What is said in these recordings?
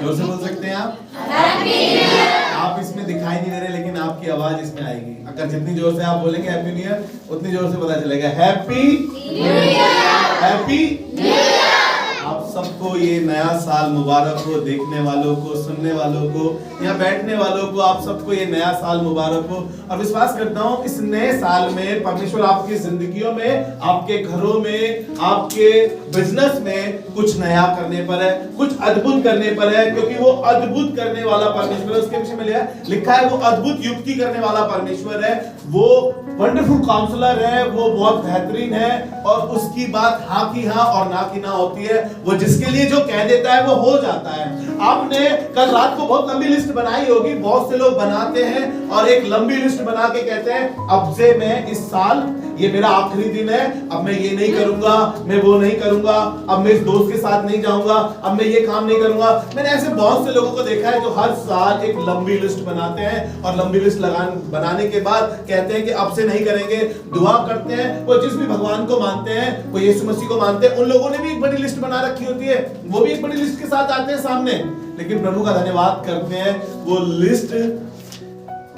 जोर से बोल सकते हैं आप? आप इसमें दिखाई नहीं दे रहे, लेकिन आपकी आवाज इसमें आएगी। अगर जितनी जोर से आप बोलेंगे हैप्पी न्यू ईयर, उतनी जोर से पता चलेगा happy new year, happy new year. आप सबको ये नया साल मुबारक हो। देखने वालों को, सुनने वालों को, यहाँ बैठने वालों को, आप सबको ये नया साल मुबारक हो। और विश्वास करता हूँ इस नए साल में परमेश्वर आपकी जिंदगियों में, आपके घरों में, आपके बिजनेस में कुछ नया करने पर है, कुछ अद्भुत करने पर है, क्योंकि वो अद्भुत करने वाला परमेश्वर है। उसके विषय में लिखा है वो अद्भुत युक्ति करने वाला परमेश्वर है, वो वंडरफुल काउंसलर है, वो बहुत बेहतरीन है, और उसकी बात हाँ की हाँ और ना की ना होती है। वो जिसके लिए जो कह देता है वो हो जाता है। आपने कल रात को बहुत लंबी लिस्ट बनाई होगी, बहुत से लोग बनाते हैं और एक लंबी लिस्ट बना के कहते हैं अब से मैं इस साल, ये मेरा आखिरी दिन है, अब मैं ये नहीं करूंगा, मैं वो नहीं करूंगा, अब मैं इस दोस्त के साथ नहीं जाऊंगा, अब मैं ये काम नहीं करूंगा। मैंने ऐसे बहुत से लोगों को देखा है जो हर साल एक लंबी लिस्ट बनाते हैं और लंबी लिस्ट बनाने के बाद कहते हैं कि अब से नहीं करेंगे। दुआ करते हैं, वो जिस भी भगवान को मानते हैं, वो यीशु मसीह को मानते हैं, उन लोगों ने भी एक बड़ी लिस्ट बना रखी होती है, वो भी एक बड़ी लिस्ट के साथ आते हैं सामने। लेकिन प्रभु का धन्यवाद करते हैं, वो लिस्ट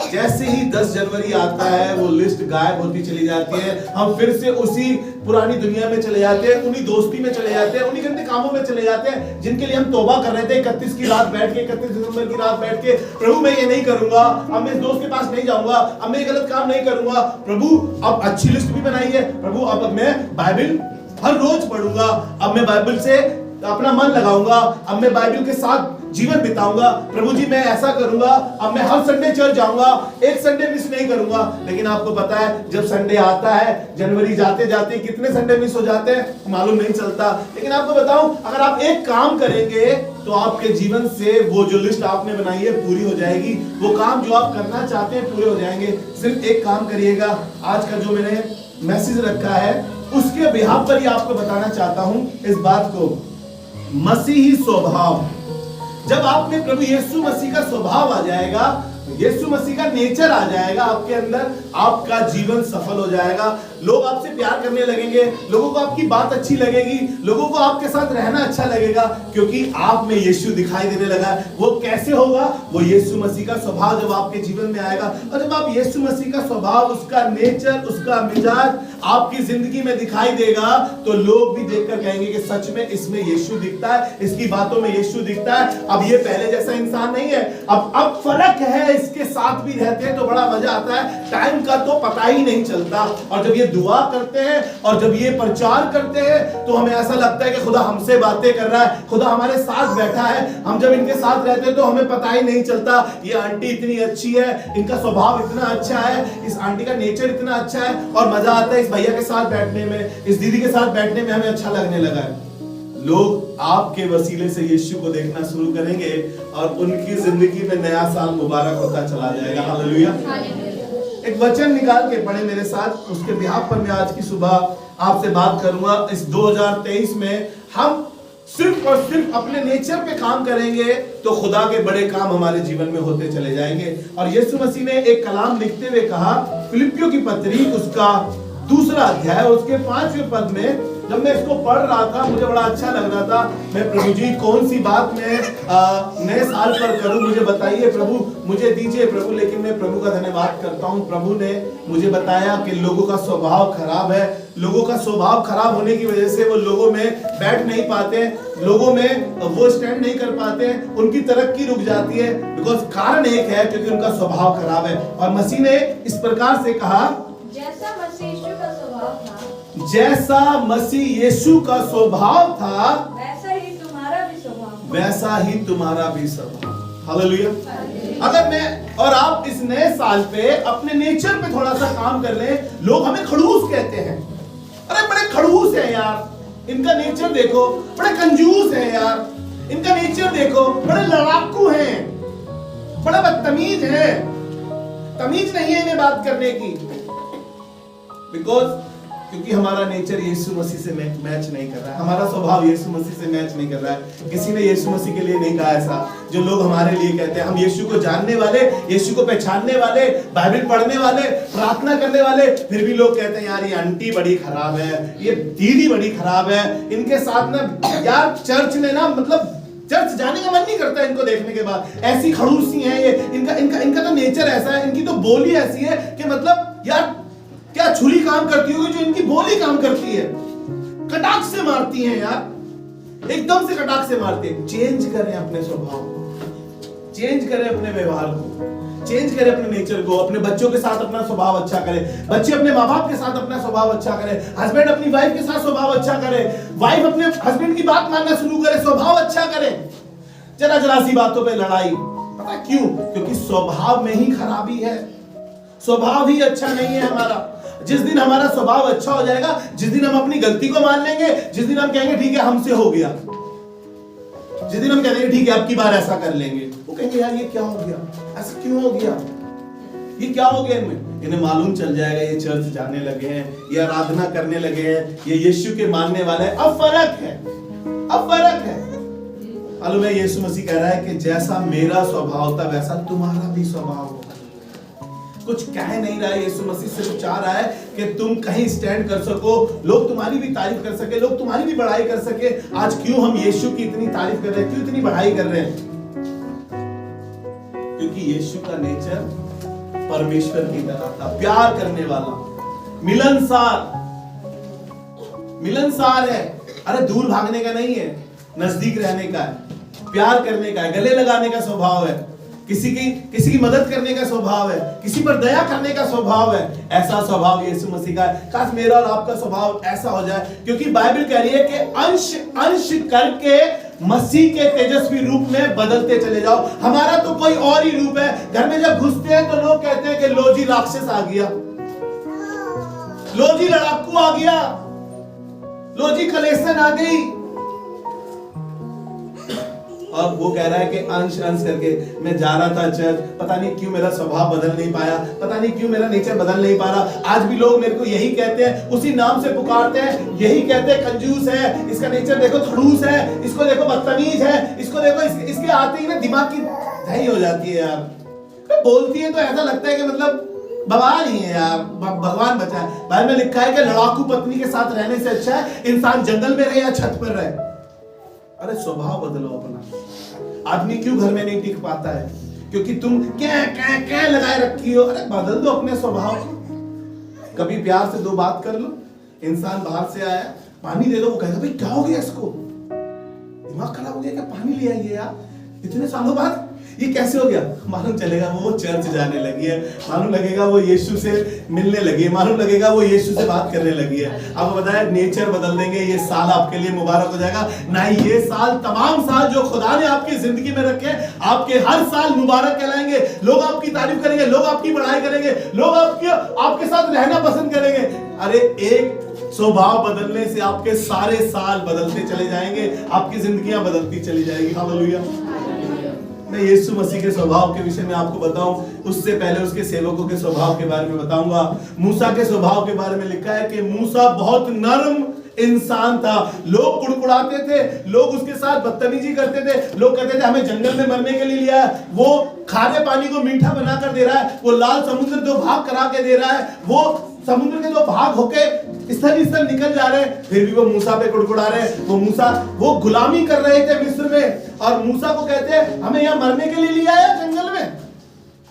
जैसे ही 10 जनवरी आता है वो लिस्ट गायब होती चली जाती है। हम फिर से उसी पुरानी दुनिया में चले जाते हैं, उन्हीं दोस्ती में चले जाते हैं, उन्हीं गंदे कामों में चले जाते हैं जिनके लिए हम तौबा कर रहे थे 31 की रात बैठ के, 31 दिसंबर की रात बैठ के, प्रभु मैं ये नहीं करूंगा, अब मैं इस दोस्त के पास नहीं जाऊंगा, अब मैं ये गलत काम नहीं करूंगा। प्रभु अब अच्छी लिस्ट भी बनाई है, प्रभु अब मैं बाइबल हर रोज पढ़ूंगा, अब मैं बाइबल से अपना मन लगाऊंगा, अब मैं बाइबल के साथ जीवन बिताऊंगा। प्रभु जी मैं ऐसा करूंगा, अब मैं हर संडे चर्च जाऊंगा, एक संडे मिस नहीं करूंगा। लेकिन आपको पता है जब संडे आता है, जनवरी जाते जाते कितने संडे मिस हो जाते हैं मालूम नहीं चलता। लेकिन आपको बताऊं, अगर आप एक काम करेंगे तो आपके जीवन से वो जो लिस्ट आपने बनाई है पूरी हो जाएगी। वो काम जो आप करना चाहते हैं पूरे हो जाएंगे। सिर्फ एक काम करिएगा। आज का जो मैंने मैसेज रखा है उसके बिहाफ पर ही आपको बताना चाहता हूं इस बात को, मसीही स्वभाव। जब आप में प्रभु यीशु मसीह का स्वभाव आ जाएगा, यीशु मसीह का नेचर आ जाएगा आपके अंदर, आपका जीवन सफल हो जाएगा। लोग आपसे प्यार करने लगेंगे, लोगों को आपकी बात अच्छी लगेगी, लोगों को आपके साथ रहना अच्छा लगेगा, क्योंकि आप में यीशु दिखाई देने लगा है। वो कैसे होगा? वो यीशु मसीह का स्वभाव जब आपके जीवन में आएगा, और जब आप यीशु मसीह का स्वभाव, उसका नेचर, उसका मिजाज आपकी जिंदगी में दिखाई देगा, तो लोग भी देखकर कहेंगे कि सच में इसमें यीशु दिखता है, इसकी बातों में यीशु दिखता है। अब ये पहले जैसा इंसान नहीं है, अब फर्क है। इसके साथ भी रहते हैं तो बड़ा मजा आता है, टाइम का तो पता ही नहीं चलता। और जब ये दुआ करते हैं और जब ये प्रचार करते हैं तो हमें ऐसा लगता है कि खुदा हमसे बातें कर रहा है, खुदा हमारे साथ बैठा है। हम जब इनके साथ रहते हैं तो हमें पता ही नहीं चलता ये आंटी इतनी अच्छी है, इनका स्वभाव इतना अच्छा है, इस आंटी का नेचर इतना अच्छा है, और मजा आता है इस भैया के साथ बैठने में, इस दीदी के साथ बैठने में हमें अच्छा लगने लगा है। लोग आपके वसीले से यीशु को देखना शुरू करेंगे और उनकी जिंदगी में नया साल मुबारक होता चला जाएगा। हालेलुया। एक वचन निकाल के पढ़े मेरे साथ, उसके बिहाफ पर मैं आज की सुबह आपसे बात करूंगा। इस 2023 में हम सिर्फ और सिर्फ अपने नेचर पे काम करेंगे तो खुदा के बड़े काम हमारे जीवन में होते चले जाएंगे। और यीशु मसीह ने एक कलाम लिखते हुए कहा, फिलिपियों की पत्री उसका 2 अध्याय उसके 5वें पद में, जब मैं इसको पढ़ रहा था मुझे बड़ा अच्छा लग रहा था। मैं प्रभु जी कौन सी बात मैं नए साल पर करूं, मुझे बताइए प्रभु, मुझे दीजिए प्रभु। लेकिन मैं प्रभु का धन्यवाद करता हूं, प्रभु ने मुझे बताया कि लोगों का स्वभाव खराब है। लोगों का स्वभाव खराब होने की वजह से वो लोगों में बैठ नहीं पाते, लोगों में वो स्टैंड नहीं कर पाते, उनकी तरक्की रुक जाती है। बिकॉज कारण एक है, क्योंकि उनका स्वभाव खराब है। और मसीह ने इस प्रकार से कहा, जैसा मसीह यीशु का स्वभाव था, जैसा मसीह यीशु का स्वभाव था, वैसा ही तुम्हारा भी स्वभाव, वैसा ही तुम्हारा भी स्वभाव। हालेलुया। अगर मैं और आप इस नए साल पे अपने नेचर पे थोड़ा सा काम कर लें, लोग हमें खड़ूस कहते हैं, अरे बड़े खड़ूस है यार, इनका नेचर देखो, बड़े कंजूस है यार, इनका नेचर देखो, बड़े लड़ाकू हैं, बड़े बदतमीज हैं, तमीज नहीं है इन्हें बात करने की। क्योंकि हमारा नेचर यीशु मसीह से मैच नहीं कर रहा है, हमारा स्वभाव यीशु मसीह से मैच नहीं कर रहा है। किसी ने यीशु मसीह के लिए नहीं कहा ऐसा जो लोग हमारे लिए कहते हैं। हम यीशु को जानने वाले, यीशु को पहचानने वाले, बाइबल पढ़ने वाले, प्रार्थना करने वाले, फिर भी लोग कहते हैं यार ये आंटी बड़ी खराब है, ये दीदी बड़ी खराब है, इनके साथ ना यार चर्च में ना मतलब चर्च जाने का मन नहीं करता इनको देखने के बाद। ऐसी खड़ूसी हैं ये, इनका तो नेचर ऐसा है, इनकी तो बोली ऐसी है कि मतलब यार क्या छुरी काम करती होगी जो इनकी बोली काम करती है। कटाक से मारती हैं यार, एकदम से कटाक से मारती है। चेंज करें अपने स्वभाव को, चेंज करें अपने व्यवहार को, चेंज करें अपने नेचर को। अपने बच्चों के साथ अपना स्वभाव अच्छा करें, बच्चे अपने माँ बाप के साथ अपना स्वभाव अच्छा करें, हस्बैंड अपनी वाइफ के साथ स्वभाव अच्छा करे, वाइफ अपने हस्बैंड की बात मानना शुरू करे, स्वभाव अच्छा करे। जरा सी बातों पे लड़ाई, पता क्यों? क्योंकि स्वभाव में ही खराबी है, स्वभाव ही अच्छा नहीं है हमारा। जिस दिन हमारा स्वभाव अच्छा हो जाएगा, जिस दिन हम अपनी गलती को मान लेंगे, जिस दिन हम कहेंगे ठीक है हमसे हो गया, जिस दिन हम कहेंगे ठीक है अब की बार ऐसा कर लेंगे, वो कहेंगे यार ये क्या हो गया, ऐसा क्यों हो गया, ये क्या हो गया इनमें। इन्हें मालूम चल जाएगा ये चर्च जाने लगे हैं, ये आराधना करने लगे हैं, ये यीशु के मानने वाले हैं। अब फर्क है, अब फर्क है। मालूम है यीशु मसीह कह रहा है कि जैसा मेरा स्वभाव था वैसा तुम्हारा भी स्वभाव हो। कुछ कह नहीं रहा है यीशु मसीह, सिर्फ चाह रहा है कि तुम कहीं स्टैंड कर सको, लोग तुम्हारी भी तारीफ कर सके, लोग तुम्हारी भी बढ़ाई कर सके। आज क्यों हम यीशु की इतनी तारीफ कर रहे हैं, क्यों इतनी बढ़ाई कर रहे हैं? क्योंकि यीशु का नेचर परमेश्वर की तरह था, प्यार करने वाला, मिलनसार है। अरे दूर भागने का नहीं है, नजदीक रहने का है, प्यार करने का है, गले लगाने का स्वभाव है, किसी की मदद करने का स्वभाव है, किसी पर दया करने का स्वभाव है। ऐसा स्वभाव यीशु मसीह का है। काश मेरा और आपका स्वभाव ऐसा हो जाए, क्योंकि बाइबल कह रही है कि अंश करके मसीह के तेजस्वी रूप में बदलते चले जाओ। हमारा तो कोई और ही रूप है। घर में जब घुसते हैं तो लोग कहते हैं कि लो जी राक्षस आ गया, लो जी लड़ाकू आ गया, लो जी कलेसन आ गई। और वो कह रहा है कि अंश करके मैं जा रहा था चर्च, पता नहीं क्यों मेरा स्वभाव बदल नहीं पाया, पता नहीं क्यों मेरा नेचर बदल नहीं पा रहा। आज भी लोग मेरे को यही कहते हैं, उसी नाम से पुकारते हैं, यही कहते हैं कंजूस है, इसका नेचर देखो खड़ूस है, इसको देखो बदतमीज है, इसको देखो इसके आते ही ना दिमाग की दही हो जाती है यार। तो बोलती है तो ऐसा लगता है कि मतलब बवाल ही है यार, भगवान बचाए। बाइबल में लिखा है कि लड़ाकू पत्नी के साथ रहने से अच्छा है इंसान जंगल में रहे या छत पर रहे। अरे स्वभाव बदलो अपना। आदमी क्यों घर में नहीं टिक पाता है? क्योंकि तुम क्या लगाए रखी हो। अरे बदल दो अपने स्वभाव को। कभी प्यार से दो बात कर लो। इंसान बाहर से आया, पानी दे दो, वो कहेगा भाई क्या हो गया इसको, दिमाग खराब हो गया क्या, पानी ले आइए यार, इतने सालों बाद ये कैसे हो गया। मालूम चलेगा वो चर्च जाने लगी है, मालूम लगेगा वो यीशु से मिलने लगी है, मालूम लगेगा वो यीशु से बात करने लगी है। आपको बताया नेचर बदल देंगे, ये साल आपके लिए मुबारक हो जाएगा। ना ये साल, तमाम साल जो खुदा ने आपकी जिंदगी में रखे, आपके हर साल मुबारक कहलाएंगे। लोग आपकी तारीफ करेंगे, लोग आपकी बढ़ाई करेंगे, लोग आपके साथ रहना पसंद करेंगे। अरे एक स्वभाव बदलने से आपके सारे साल बदलते चले जाएंगे, आपकी जिंदगियां बदलती चली जाएगी। हालेलुया। मैं यीशु मसीह के स्वभाव के विषय में आपको बताऊं, उससे पहले उसके सेवकों के स्वभाव के बारे में बताऊंगा। मूसा के स्वभाव के बारे में लिखा है कि मूसा बहुत नर्म इंसान था। लोग कुड़कुड़ाते थे, लोग उसके साथ बदतमीजी करते थे, लोग कहते थे हमें जंगल में मरने के लिए लिया है, वो खारे पानी को मीठा बनाकर दे रहा है, वो लाल समुद्र दो भाग करा के दे रहा है, वो समुद्र के दो भाग होके स्थल निकल जा रहे हैं, फिर भी वो मूसा पे कुड़कुड़ा रहे हैं। वो गुलामी कर रहे थे मिस्र में, और मूसा को कहते हैं हमें यहाँ मरने के लिए लिया है जंगल में।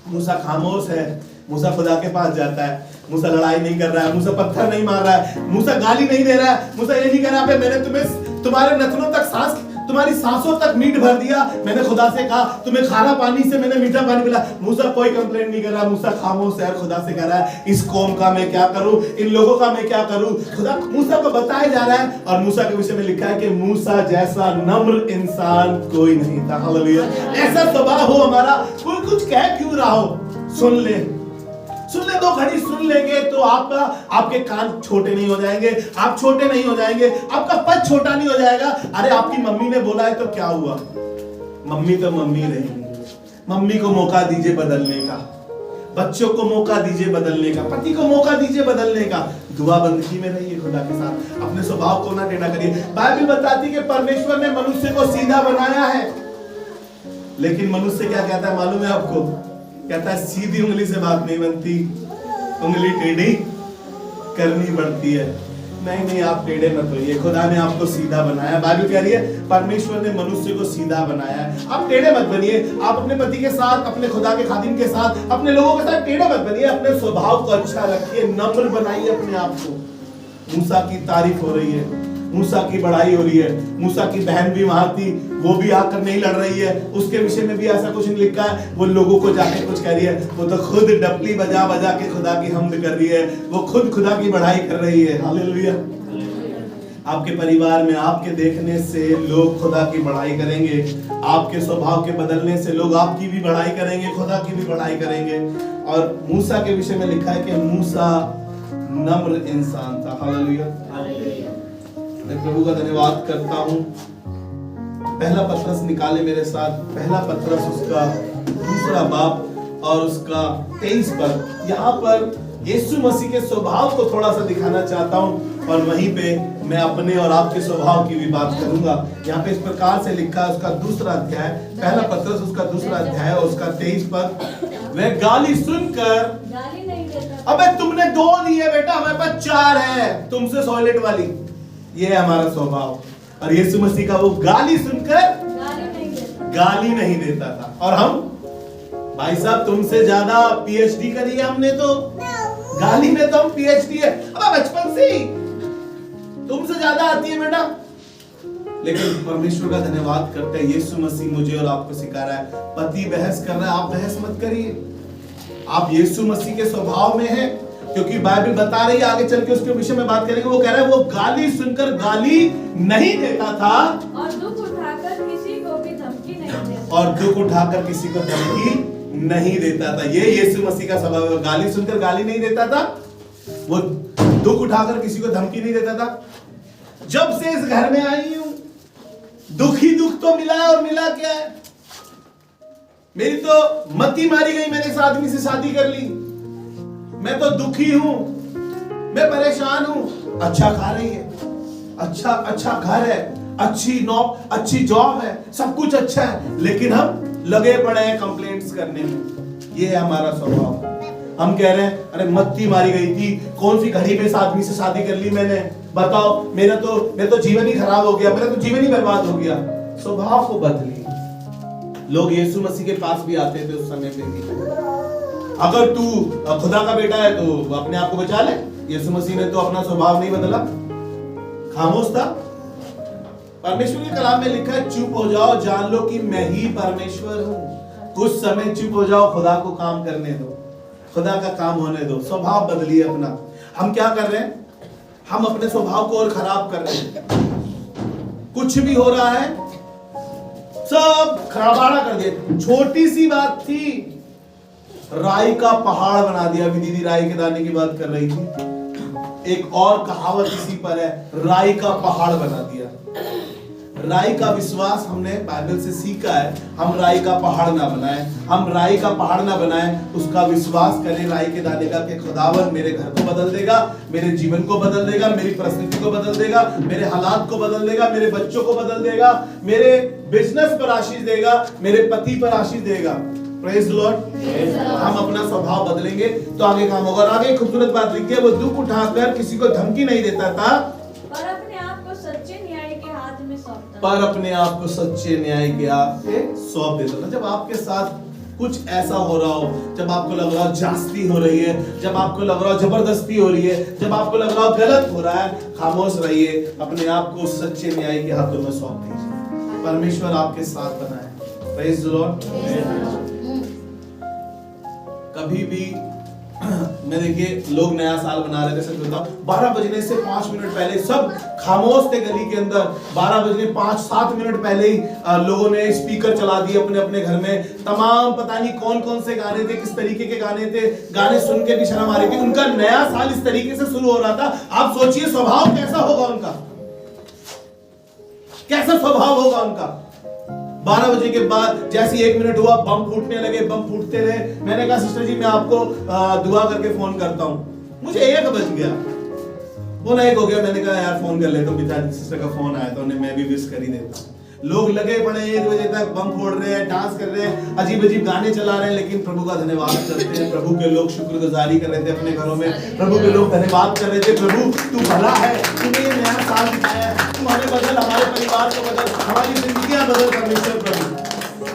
मूसा खामोश है, मूसा खुदा के पास जाता है, मूसा लड़ाई नहीं कर रहा है, मूसा पत्थर नहीं मार रहा है, मूसा गाली नहीं दे रहा है, मूसा ये नहीं कह रहा है मैंने तुम्हें तुम्हारे नथनों तक तुम्हारी सांसों तक मीठ भर दिया, मैंने खुदा से कहा तुम्हें खारा पानी से मैंने मीठा पानी पिला। मूसा कोई कंप्लेंट नहीं कर रहा, मूसा खामोश है, खुदा से कह रहा है इस कौम का मैं क्या करूं, इन लोगों का मैं क्या करूं। खुदा मूसा को बताया जा रहा है, और मूसा के विषय में लिखा है कि मूसा जैसा नम्र इंसान कोई नहीं था। हालेलुया। ऐसा स्वभाव हो हमारा, कोई कुछ कह क्यों रहा हो, सुन ले दो घड़ी सुन लेंगे तो आपके कान छोटे नहीं हो जाएंगे, आप छोटे नहीं हो जाएंगे, आपका पद छोटा नहीं हो जाएगा। अरे आपकी मम्मी ने बोला है तो क्या हुआ, मम्मी तो मम्मी रहेगी। मम्मी को मौका दीजिए बदलने का, बच्चों को मौका दीजिए बदलने का, पति को मौका दीजिए बदलने का। दुआ बंदगी में रहिए खुदा के साथ, अपने स्वभाव को ना टेढ़ा करिए। बाइबल बताती है कि परमेश्वर ने मनुष्य को सीधा बनाया है, लेकिन मनुष्य क्या कहता है मालूम है आपको? कहता है सीधी उंगली से बात नहीं बनती, उंगली टेढ़ी करनी पड़ती है। नहीं नहीं, आप टेढ़े मत होइए, खुदा ने आपको सीधा बनाया। बाइबल कह रही है परमेश्वर ने मनुष्य को सीधा बनाया है। आप टेढ़े मत बनिए। आप अपने पति के साथ, अपने खुदा के खादिम के साथ, अपने लोगों के साथ टेढ़े मत बनिए। अपने स्वभाव को अच्छा रखिए, नम्र बनाइए अपने आप को। मूसा की तारीफ हो रही है, मूसा की बड़ाई हो रही है। मूसा की बहन भी वहां थी, वो भी आकर नहीं लड़ रही है, उसके विषय में भी ऐसा कुछ नहीं लिखा है। वो लोगों को जाके कुछ कह रही है, वो तो खुद डपली बजा बजा के खुदा की हम्द कर रही है, वो खुद खुदा की बड़ाई कर रही है। हालेलुया। आपके परिवार में आपके देखने से लोग खुदा की बड़ाई करेंगे, आपके स्वभाव के बदलने से लोग आपकी भी बड़ाई करेंगे, खुदा की भी बड़ाई करेंगे। और मूसा के विषय में लिखा है कि मूसा नम्र इंसान था। हालेलुया। मैं प्रभु का धन्यवाद करता हूं। पहला पत्रस निकाले मेरे साथ, पहला पत्रस उसका 2 बाब और उसका 23 पद। यहाँ पर यीशु मसीह के स्वभाव को थोड़ा सा दिखाना चाहता हूं और वहीं पे मैं अपने और आपके स्वभाव की भी बात करूंगा। यहाँ पे इस प्रकार से लिखा है, उसका 2 अध्याय, पहला पत्रस उसका 2 अध्याय और उसका 23 पद। वह गाली सुनकर, गाली नहीं देता। अबे तुमने 2 दिए बेटा, हमारे पास 4 है, तुमसे सॉलिड वाली। ये है हमारा स्वभाव। और यीशु मसीह का वो गाली सुनकर गाली नहीं देता था। और हम भाई साहब तुमसे ज्यादा पीएचडी करी है हमने, तो गाली में तो हम पीएचडी है, अब बचपन से ही तुमसे ज्यादा आती है बेटा। लेकिन परमेश्वर का धन्यवाद करते हैं, यीशु मसीह मुझे और आपको सिखा रहा है, पति बहस कर रहा है, आप बहस मत करिए। आप यीशु मसीह के स्वभाव में हैं, क्योंकि बाइबल बता रही है, आगे चल के उसके विषय में बात करेंगे। वो कह रहा है वो गाली सुनकर गाली नहीं देता था और दुख उठाकर किसी को भी धमकी नहीं देता। और दुख उठाकर किसी को धमकी नहीं देता था। ये यीशु मसीह का स्वभाव है। गाली सुनकर गाली नहीं देता था, वो दुख उठाकर किसी को धमकी नहीं देता था। जब से इस घर में आई हूं दुख ही दुख तो मिला है, और मिला क्या है? मेरी तो मती मारी गई, मैंने इस आदमी से शादी कर ली, मैं तो दुखी हूं, मैं परेशान हूं। अच्छा खा रही है, अच्छा घर है, अच्छी जॉब है, सब कुछ अच्छा है, लेकिन हम लगे पड़े हैं कंप्लेंट्स करने में। ये है हमारा स्वभाव। हम कह रहे हैं अरे मत्ती मारी गई थी, कौन सी घड़ी में इस आदमी से शादी कर ली मैंने, बताओ मेरा तो जीवन ही खराब हो गया, मेरा तो जीवन ही बर्बाद हो गया। स्वभाव को बदलिए। लोग यीशु मसीह के पास भी आते थे उस समय पे भी, अगर तू खुदा का बेटा है तो अपने आप को बचा ले। यीशु मसीह ने तो अपना स्वभाव नहीं बदला, खामोश था। परमेश्वर के कलाम में लिखा है चुप हो जाओ, जान लो कि मैं ही परमेश्वर हूं। कुछ समय चुप हो जाओ, खुदा को काम करने दो, खुदा का काम होने दो। स्वभाव बदलिए अपना। हम क्या कर रहे हैं? हम अपने स्वभाव को और खराब कर रहे हैं। कुछ भी हो रहा है सब खराबाड़ा कर दिया। छोटी सी बात थी, राई का पहाड़ बना दिया। अभी दीदी राई के दाने की बात कर रही थी। एक और कहावत इसी पर है, राई का पहाड़ बना दिया। राई का विश्वास हमने बाइबल से सीखा है, हम राई का पहाड़ ना बनाएं, हम राई का पहाड़ ना बनाएं, उसका विश्वास करें राई के दाने का कि खुदावन मेरे घर को बदल देगा, मेरे जीवन को बदल देगा, मेरी परिस्थिति को बदल देगा, मेरे हालात को बदल देगा, मेरे बच्चों को बदल देगा, मेरे बिजनेस पर आशीष देगा, मेरे पति पर आशीष देगा। Praise the Lord. हम अपना स्वभाव बदलेंगे तो आगे काम होगा। और आगे खूबसूरत बात लिखी है, वो दुख उठाकर किसी को धमकी नहीं देता था, पर अपने आप को सच्चे न्याय के हाथ में सौंपता। पर अपने आप को सच्चे न्याय के हाथ में सौंप देता था। जब आपके साथ कुछ ऐसा हो रहा हो, जब आपको लग रहा हो जास्ती हो रही है, जब आपको लग रहा हो जबरदस्ती हो रही है, जब आपको लग रहा हो गलत हो रहा है, खामोश रहिए, अपने आप को सच्चे न्याय के हाथों में सौंप दीजिए। परमेश्वर आपके साथ बना है। Praise the Lord. कभी भी मैं देखिए लोग नया साल मना रहे थे, सच बताऊं 12 बजने से 5 मिनट पहले सब खामोश थे गली के अंदर। 12 बजने 5-7 मिनट पहले ही लोगों ने स्पीकर चला दिए अपने अपने घर में। तमाम पता नहीं कौन कौन से गाने थे, किस तरीके के गाने थे, गाने सुन के भी शर्म आ रही थी। उनका नया साल इस तरीके से शुरू हो रहा था। आप सोचिए स्वभाव कैसा होगा उनका, कैसा स्वभाव होगा उनका। 12 बजे के बाद जैसे 1 मिनट हुआ बम फूटने लगे, बम फूटते रहे। मैंने कहा सिस्टर जी मैं आपको दुआ करके फोन करता हूँ। मुझे 1 बज गया, फोन 1 हो गया। मैंने कहा यार फोन कर लेता हूँ, पिताजी सिस्टर का फोन आया था, उन्हें मैं भी विश कर ही देता। लोग लगे पड़े 1 बजे तक, बम फोड़ रहे हैं, डांस कर रहे हैं, अजीब अजीब गाने चला रहे हैं, लेकिन प्रभु का धन्यवाद करते हैं। प्रभु के लोग शुक्रगुजारी कर रहे थे अपने घरों में, प्रभु के लोग धन्यवाद कर रहे थे, प्रभु तू भला है, तूने ये नया साल दिखाया है, तू हमें बदल, हमारे परिवार को बदल, हमारी जिंदगियां बदल परमेश्वर प्रभु।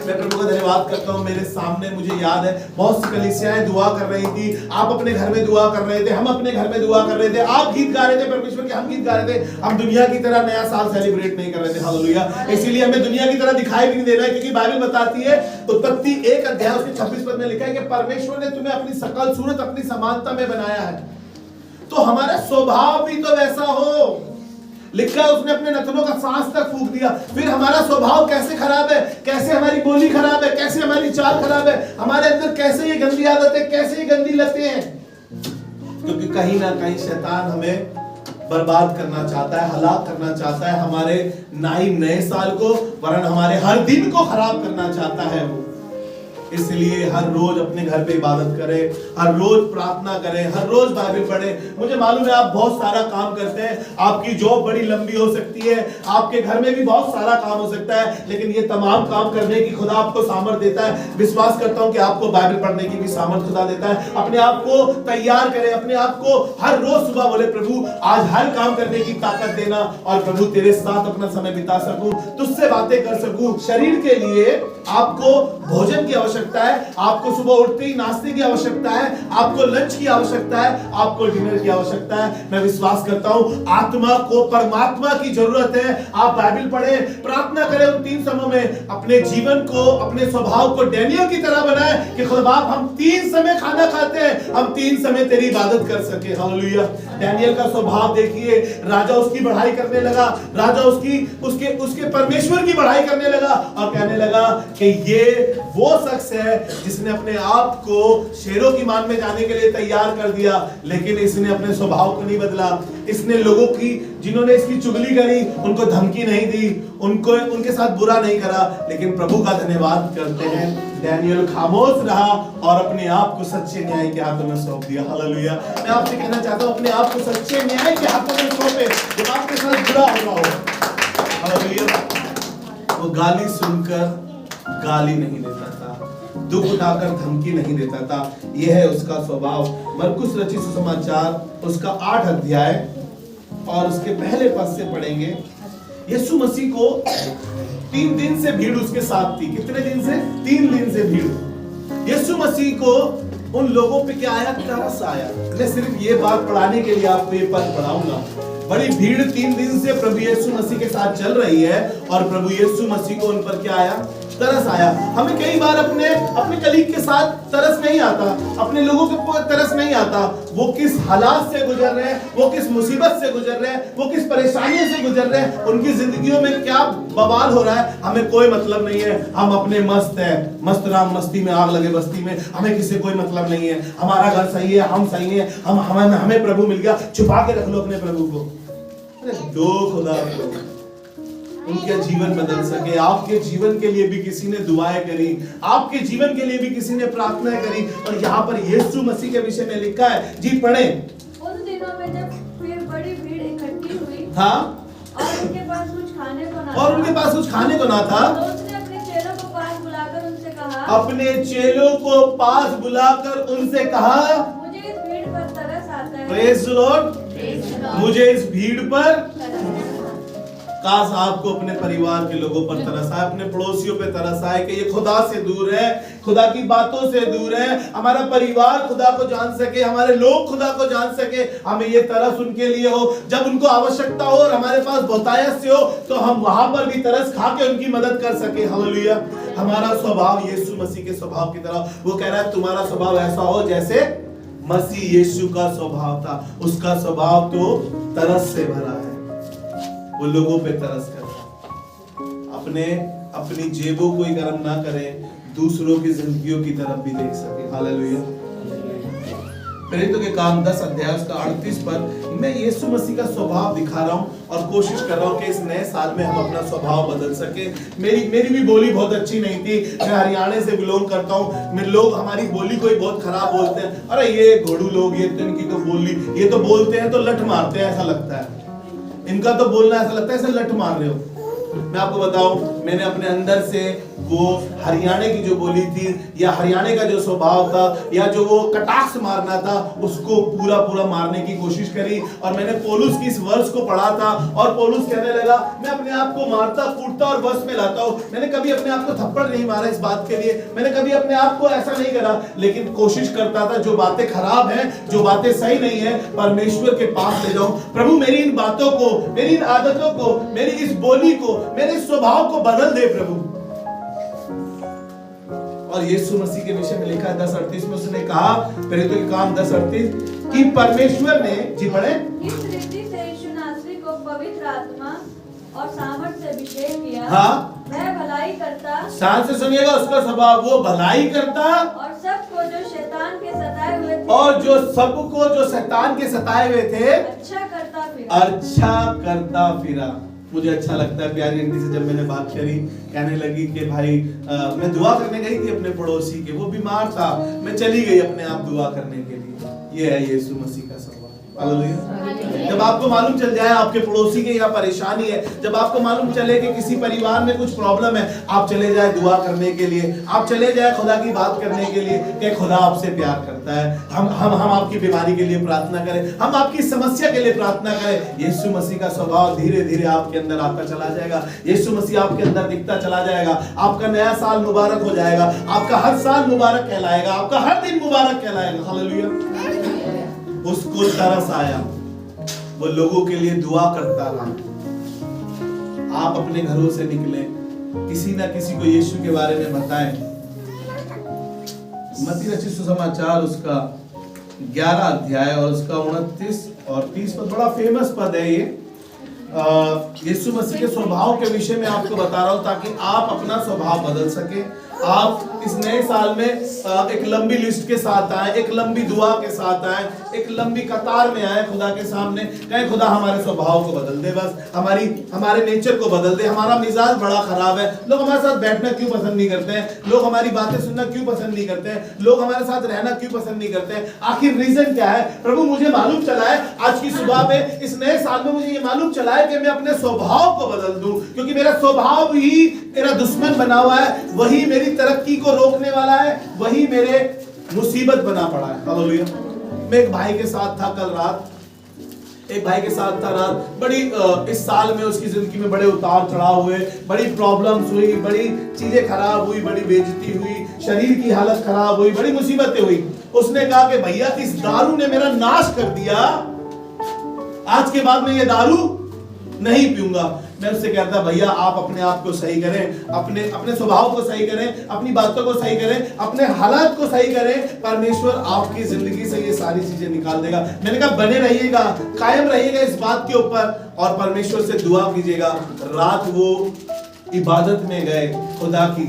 मैं प्रभु का धन्यवाद करता हूँ। मेरे सामने मुझे याद है बहुत सी कलीसियाएं दुआ कर रही थी, आप अपने घर में दुआ कर रहे थे, हम अपने घर में दुआ कर रहे थे, आप गीत गा रहे थे परमेश्वर के, हम गीत गा रहे थे, हम दुनिया की तरह नया साल सेलिब्रेट नहीं कर रहे थे। हालेलुया। इसीलिए हमें दुनिया की तरह दिखाई भी नहीं दे रहा है, क्योंकि बाइबल बताती है, उत्पत्ति 1 अध्याय उसके 26 पद में लिखा है कि परमेश्वर ने तुम्हें अपनी सकल सूरत अपनी समानता में बनाया है, तो हमारा स्वभाव भी तो वैसा हो। लिखा है उसने अपने नथनों का सांस तक फूंक दिया। फिर हमारा स्वभाव कैसे खराब है, कैसे हमारी बोली खराब है, कैसे हमारी चाल खराब है, हमारे अंदर कैसे ये गंदी आदतें, कैसे ये गंदी लतें हैं, क्योंकि कहीं ना कहीं शैतान हमें बर्बाद करना चाहता है, हलाक करना चाहता है, हमारे ना ही नए साल को वरन हमारे हर दिन को खराब करना चाहता है वो। इसलिए हर रोज अपने घर पे इबादत करें, हर रोज प्रार्थना करें, हर रोज बाइबल पढ़ें। मुझे मालूम है आप बहुत सारा काम करते हैं, आपकी जॉब बड़ी लंबी हो सकती है, आपके घर में भी बहुत सारा काम हो सकता है, लेकिन ये तमाम काम करने की खुदा आपको सामर्थ देता है। विश्वास करता हूं कि आपको बाइबल पढ़ने की भी सामर्थ खुदा देता है। अपने आप को तैयार करें, अपने आप को हर रोज सुबह बोले प्रभु आज हर काम करने की ताकत देना, और प्रभु तेरे साथ अपना समय बिता सकूं, तुझसे बातें कर सकूं। शरीर के लिए आपको भोजन की आवश्यकता है, आपको सुबह उठते ही नाश्ते की आवश्यकता है, आपको लंच की आवश्यकता है, आपको डिनर की आवश्यकता है। मैं विश्वास करता हूं आत्मा को परमात्मा की जरूरत है। आप बाइबल पढ़ें, प्रार्थना करें उन 3 समयों में, अपने जीवन को, अपने स्वभाव को डैनियल की तरह बनाएं कि खुदा हम 3 समय खाना खाते हैं, हम 3 समय तेरी इबादत कर सके। हालेलुया। डैनियल का स्वभाव देखिए, राजा उसकी बढ़ाई करने लगा, राजा उसके परमेश्वर की बढ़ाई करने लगा और कहने लगा कि ये वो शख्स है जिसने अपने आप को शेरों की मान में जाने के लिए तैयार कर दिया, लेकिन इसने अपने स्वभाव को नहीं बदला। इसने लोगों की, जिन्होंने इसकी चुगली करी, उनको धमकी नहीं दी, उनके साथ बुरा नहीं करा, लेकिन प्रभु का धन्यवाद करते हैं डैनियल खामोश रहा और अपने आप को सच्चे न्याय के हाथों में सौंप दिया। हालेलुया। मैं आपसे कहना चाहता हूं अपने आप को सच्चे न्याय के हाथों में सौंपे जब आपके साथ बुरा हो रहा हो। हालेलुया। वो गाली सुनकर गाली नहीं देता था, दुख उठाकर धमकी नहीं देता था। यह है उसका स्वभाव। मरकुस रचित सुसमाचार उसका 8 अध्याय और उसके पहले पद से पढ़ेंगे। यीशु मसीह को 3 दिन से भीड़ उसके साथ थी। कितने दिन से? 3 दिन से भीड़। यीशु मसीह को उन लोगों पे क्या आया? तरस आया। मैं सिर्फ ये बात पढ़ाने के लिए आपको ये पद पढ़ाऊंगा। बड़ी भीड़ 3 दिन से प्रभु यीशु मसीह के साथ चल रही है और प्रभु यीशु मसीह को उन पर क्या आया? तरस आया। हमें कई बार अपने कलीग के साथ तरस नहीं आता, अपने लोगों के ऊपर तरस नहीं आता। वो किस हालात से गुजर रहे हैं, वो किस मुसीबत से गुजर रहे हैं, वो किस परेशानियों से गुजर रहे हैं, उनकी जिंदगियों में क्या बवाल हो रहा है, हमें कोई मतलब नहीं है। हम अपने मस्त हैं, मस्त राम मस्ती में आग लगे बस्ती में, हमें किसी कोई मतलब नहीं है। हमारा घर सही है, हम सही है, हमें प्रभु मिल गया, छुपा के रख लो अपने प्रभु को। दो खुदा उनका जीवन बदल सके। आपके जीवन के लिए भी किसी ने दुआएं करी, आपके जीवन के लिए भी किसी ने प्रार्थना करी, और यहाँ पर यीशु मसीह के विषय में लिखा है। जी पढ़े। उन दिनों में जब फिर बड़ी भीड़ इकट्ठी हुई, हाँ, और उनके पास कुछ खाने को ना और उनके पास कुछ खाने को ना था, तो उसने अपने चेलों को पास बुलाकर उनसे कहा, अपने चेलों को पास बुलाकर उनसे कहा, मुझे इस भीड़ पर तरस आता है। Praise the Lord. मुझे इस भीड़ पर, काश आपको अपने परिवार के लोगों पर तरस आए, अपने पड़ोसियों पे तरस आए कि ये खुदा से दूर है, खुदा की बातों से दूर है। हमारा परिवार खुदा को जान सके, हमारे लोग खुदा को जान सके, हमें ये तरस उनके लिए हो। जब उनको आवश्यकता हो और हमारे पास बहुतायत से हो, तो हम वहां पर भी तरस खा के उनकी मदद कर सके। हालेलुया। हमारा स्वभाव यीशु मसीह के स्वभाव की तरह, वो कह रहा है तुम्हारा स्वभाव ऐसा हो जैसे मसीह यीशु का स्वभाव था। उसका स्वभाव तो तरस से भरा है, वो लोगों पे तरस करता, अपनी जेबों को ही गर्म ना करें, दूसरों की जिंदगियों की तरफ भी देख सके। हालेलुया। प्रेरितों के काम 10 अध्याय उसका 38 पर मैं यीशु मसीह का स्वभाव दिखा रहा हूं और कोशिश कर रहा हूं कि इस नए साल में हम अपना स्वभाव बदल सके। मेरी भी बोली बहुत अच्छी नहीं थी, मैं हरियाणा से बिलोंग करता हूं। मेरे लोग हमारी बोली को ही बहुत खराब बोलते हैं। अरे ये घोड़ू लोग, ये तो इनकी तो बोली, ये तो बोलते हैं तो लठ मारते हैं, ऐसा लगता है। इनका तो बोलना ऐसा लगता है ऐसे लठ मार रहे हो। मैं आपको बताऊं, मैंने अपने अंदर से वो हरियाणे की जो बोली थी या हरियाणे का जो स्वभाव था या जो वो कटाक्ष मारना था उसको पूरा पूरा मारने की कोशिश करी। और मैंने पौलुस की इस वर्स को पढ़ा था और पौलुस कहने लगा मैं अपने आप को मारता कूटता और वश में लाता हूं। मैंने कभी अपने आप को थप्पड़ नहीं मारा इस बात के लिए, मैंने कभी अपने आप को ऐसा नहीं करा, लेकिन कोशिश करता था जो बातें खराब हैं, जो बातें सही नहीं है, परमेश्वर के पास ले जाऊं। प्रभु मेरी इन बातों को, मेरी इन आदतों को, मेरी इस बोली को, मेरे स्वभाव को बदल दे प्रभु। और यीशु मसीह के विषय में लिखा है 10:38 में उसने कहा, प्रेरितों के काम 10:38 कि परमेश्वर ने, जी पढ़े, इस रीति से यीशु नासरी को पवित्र आत्मा और सामर्थ से अभिषेक किया। हाँ, वह भलाई करता, शान से सुनिएगा, उसका स्वभाव, वो भलाई करता और सबको जो शैतान के सताए हुए थे, और जो सबको जो शैतान के सताए हुए थे अच्छा करता फिरा। मुझे अच्छा लगता है प्यारी आंटी से जब मैंने बात करी, कहने लगी कि भाई मैं दुआ करने गई थी अपने पड़ोसी के, वो बीमार था, मैं चली गई अपने आप दुआ करने के लिए। ये है यीशु मसीह का स्वभाव। हालेलुया। जब आपको मालूम चल जाए आपके पड़ोसी के यहाँ परेशानी है, जब आपको मालूम चले कि किसी परिवार में कुछ प्रॉब्लम है, आप चले जाए दुआ करने के लिए, आप चले जाए खुदा की बात करने के लिए कि खुदा आपसे प्यार करता है, हम आपकी बीमारी के लिए प्रार्थना करें, हम आपकी समस्या के लिए प्रार्थना करें। यीशु मसीह का स्वभाव धीरे धीरे आपके अंदर आता चला जाएगा, यीशु मसीह आपके अंदर दिखता चला जाएगा। आपका नया साल मुबारक हो जाएगा, आपका हर साल मुबारक कहलाएगा, आपका हर दिन मुबारक कहलाएगा। हालेलुया। उसको तरस आया, वो लोगों के लिए दुआ करता रहा। आप अपने घरों से निकले, किसी ना किसी को यीशु के बारे में बताएं। मत्ती रचित सुसमाचार उसका 11 अध्याय और उसका 29 और 30 पद, बड़ा फेमस पद है ये। यीशु मसीह के स्वभाव के विषय में आपको बता रहा हूं ताकि आप अपना स्वभाव बदल सके। आप इस नए साल में एक लंबी लिस्ट के साथ आए, एक लंबी दुआ के साथ आए, एक लंबी कतार में आए खुदा के सामने, कहें खुदा हमारे स्वभाव को बदल दे, बस हमारे नेचर को बदल दे। हमारा मिजाज बड़ा खराब है, लोग हमारे साथ बैठना क्यों पसंद नहीं करते हैं, लोग हमारी बातें सुनना क्यों पसंद नहीं करते हैं, लोग हमारे साथ रहना क्यों पसंद नहीं करते हैं, आखिर रीजन क्या है। प्रभु मुझे मालूम चला है आज की सुबह में, इस नए साल में मुझे ये मालूम चला है कि मैं अपने स्वभाव को बदल दूं, क्योंकि मेरा स्वभाव ही मेरा दुश्मन बना हुआ है, वही मेरी तरक्की को रोकने वाला है, वही मेरे मुसीबत बना पड़ा है। हालेलुया। मैं एक भाई के साथ था कल रात, एक भाई के साथ था रात, बड़ी इस साल में उसकी जिंदगी में बड़े उतार चढ़ाव हुए, बड़ी प्रॉब्लम्स हुई, बड़ी चीजें खराब हुई, बड़ी बेइज्जती हुई, शरीर की हालत खराब हुई, बड़ी मुसीबतें हुई। उसने कहा कि भैया इस दारू ने मेरा नाश कर दिया, आज के बाद मैं ये दारू नहीं पीऊंगा। मैं उससे कहता भैया आप अपने आप को सही करें, अपने स्वभाव को सही करें, अपनी बातों को सही करें, अपने हालात को सही करें, परमेश्वर आपकी जिंदगी से ये सारी चीजें निकाल देगा। मैंने कहा बने रहिएगा, कायम रहिएगा इस बात के ऊपर और परमेश्वर से दुआ कीजिएगा। रात वो इबादत में गए, खुदा की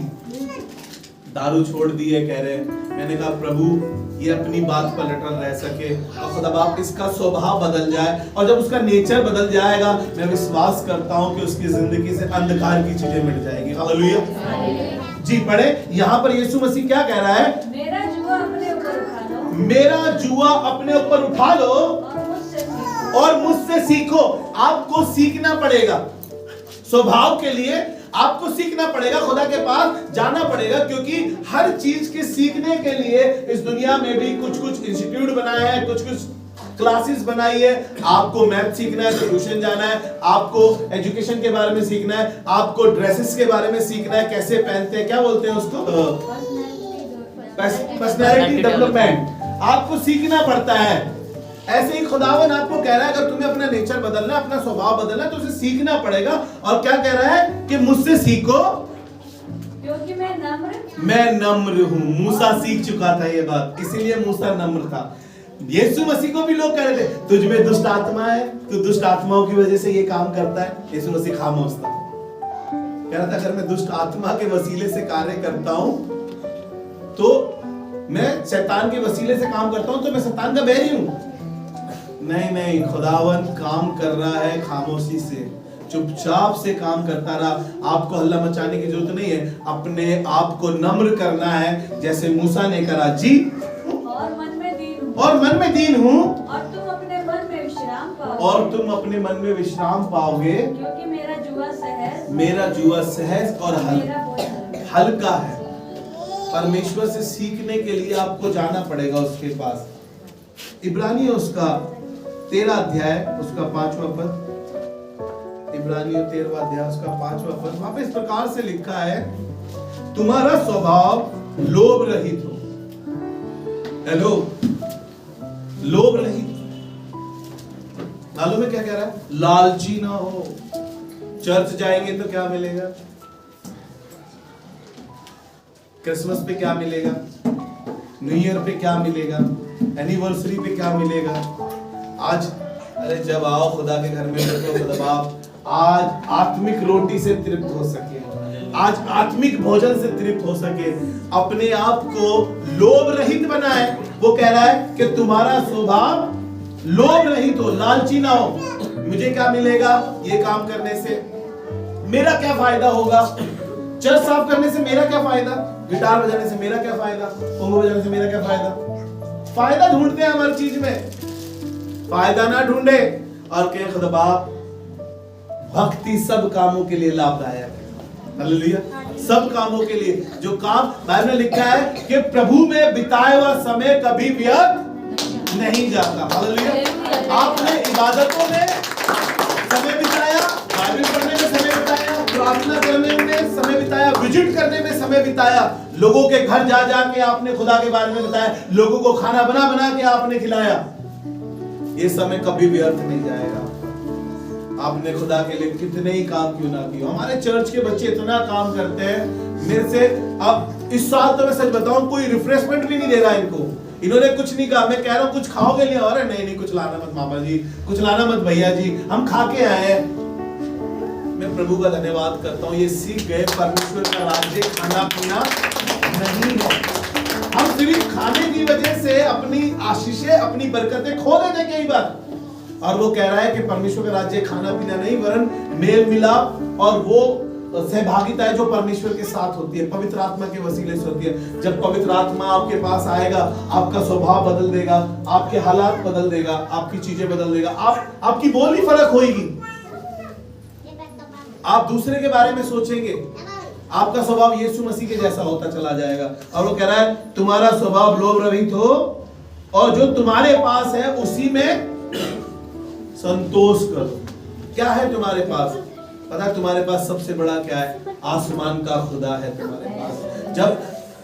दारू छोड़ दी है कह रहे। मैंने कहा प्रभु ये अपनी बात पर डटल रह सके और खुदा बाप इसका स्वभाव बदल जाए, और जब उसका नेचर बदल जाएगा मैं विश्वास करता हूं कि उसकी जिंदगी से अंधकार की चीजें मिट जाएगी। हालेलुया। जी पढ़े, यहाँ पर यीशु मसीह क्या कह रहा है, मेरा जुआ अपने ऊपर उठा लो, मेरा जुआ अपने ऊपर उठा लो और मुझसे सीखो। आपको सीखना पड़ेगा, स्वभाव के लिए आपको सीखना पड़ेगा, खुदा के पास जाना पड़ेगा, क्योंकि हर चीज के सीखने के लिए इस दुनिया में भी कुछ इंस्टीट्यूट बनाए हैं, कुछ क्लासेस बनाई है। आपको मैथ सीखना है तो ट्यूशन जाना है, आपको एजुकेशन के बारे में सीखना है, आपको ड्रेसेस के बारे में सीखना है, कैसे पहनते हैं, क्या बोलते हैं उसको, पर्सनैलिटी डेवलपमेंट आपको सीखना पड़ता है। ऐसे ही खुदावन आपको कह रहा है अगर तुम्हें अपना नेचर बदलना है, अपना स्वभाव बदलना है तो उसे सीखना पड़ेगा। और क्या कह रहा है कि मुझसे सीखो क्योंकि मैं नम्र हूं। मूसा सीख चुका था ये बात, इसीलिए मूसा नम्र था। यीशु मसीह को भी लोग कह रहे थे तुझ में दुष्ट आत्मा है, तू दुष्ट आत्माओं की वजह से ये काम करता है। यीशु मसीह खामोश था, कह रहा था अगर मैं दुष्ट आत्मा के वसीले से कार्य करता हूं तो मैं शैतान के वसीले से काम करता हूं तो मैं शैतान का बैरी हूं। नहीं, खुदावन काम कर रहा है खामोशी से, चुपचाप से काम करता रहा। आपको हल्ला मचाने की जरूरत नहीं है, अपने आप को नम्र करना है जैसे मूसा ने करा। जी और मन में दीन हूँ और तुम अपने मन में विश्राम पाओगे, क्योंकि मेरा जुआ सहज, मेरा जुआ सहज और मेरा बोझ हल्का है। परमेश्वर से सीखने के लिए आपको जाना पड़ेगा उसके पास। इब्रानियों उसका 13 अध्याय उसका 5वां पद, इब्रानियों 13वां अध्याय उसका 5वां पद, वहां पे इस प्रकार से लिखा है, तुम्हारा स्वभाव लोभ रहित हो। हेलो, लोभ रहित। मालूम है क्या कह रहा है? लालची ना हो। चर्च जाएंगे तो क्या मिलेगा? क्रिसमस पे क्या मिलेगा? न्यू ईयर पे क्या मिलेगा? एनिवर्सरी पे क्या मिलेगा? आज अरे जब आओ खुदा के घर में तो खुदा आप आज आत्मिक रोटी से तृप्त हो सके, आज आत्मिक भोजन से तृप्त हो सके, अपने आप को लोभ रहित बनाए। वो कह रहा है कि तुम्हारा स्वभाव लोभ रहित हो, लालची ना हो। मुझे क्या मिलेगा ये काम करने से? मेरा क्या फायदा होगा? चर्च साफ करने से मेरा क्या फायदा? गिटार बजाने से मेरा क्या फायदा? पोंगो बजाने से मेरा क्या फायदा? फायदा ढूंढते हैं हर चीज में, फायदा ना ढूंढे और कहे खुदा बाप भक्ति सब कामों के लिए लाभदायक है। हालेलुया। सब कामों के लिए, जो काम बाइबल में लिखा है कि प्रभु में बिताया हुआ समय कभी व्यर्थ नहीं जाता। हालेलुया। आपने इबादतों में समय बिताया, बाइबल पढ़ने में समय बिताया, प्रार्थना करने में समय बिताया, विजिट करने में समय बिताया, लोगों के घर जा जाके आपने खुदा के बारे में बताया, लोगों को खाना बना बना के आपने खिलाया। ये समय कभी व्यर्थ नहीं जाएगा। आपने खुदा के लिए कितने ही काम क्यों ना किए। हमारे चर्च के बच्चे इतना काम करते हैं मेरे से। अब इस साल तो मैं सच बताऊं कोई रिफ्रेशमेंट भी नहीं दे रहा इनको। इन्होंने कुछ नहीं कहा। मैं कह रहा हूं कुछ खाओगे नहीं? अरे नहीं नहीं, कुछ लाना मत मामा जी, कुछ लाना मत भैया जी, हम खा के आए हैं। मैं प्रभु का धन्यवाद करता हूं, ये सीख गए परमेश्वर का राज्य खाना पीना नहीं है। हम सिर्फ खाने की वजह से अपनी आशीषें, अपनी बरकतें खो देते कई बार। और वो कह रहा है कि परमेश्वर का राज्य खाना पीना नहीं, वरन मेल मिलाप और वो सहभागिता है जो परमेश्वर के साथ होती है, पवित्र आत्मा के वसीले से होती है। जब पवित्र आत्मा आपके पास आएगा, आपका स्वभाव बदल देगा, आपके हालात बदल देगा, आपकी चीजें बदल देगा, आपकी बोली फर्क होगी, आप दूसरे के बारे में सोचेंगे, आपका स्वभाव यीशु मसीह के जैसा होता चला जाएगा। और वो कह रहा है तुम्हारा स्वभाव लोभ रहित हो और जो तुम्हारे पास है उसी में संतोष करो। क्या है तुम्हारे पास? पता है तुम्हारे पास सबसे बड़ा क्या है? आसमान का खुदा है तुम्हारे पास। जब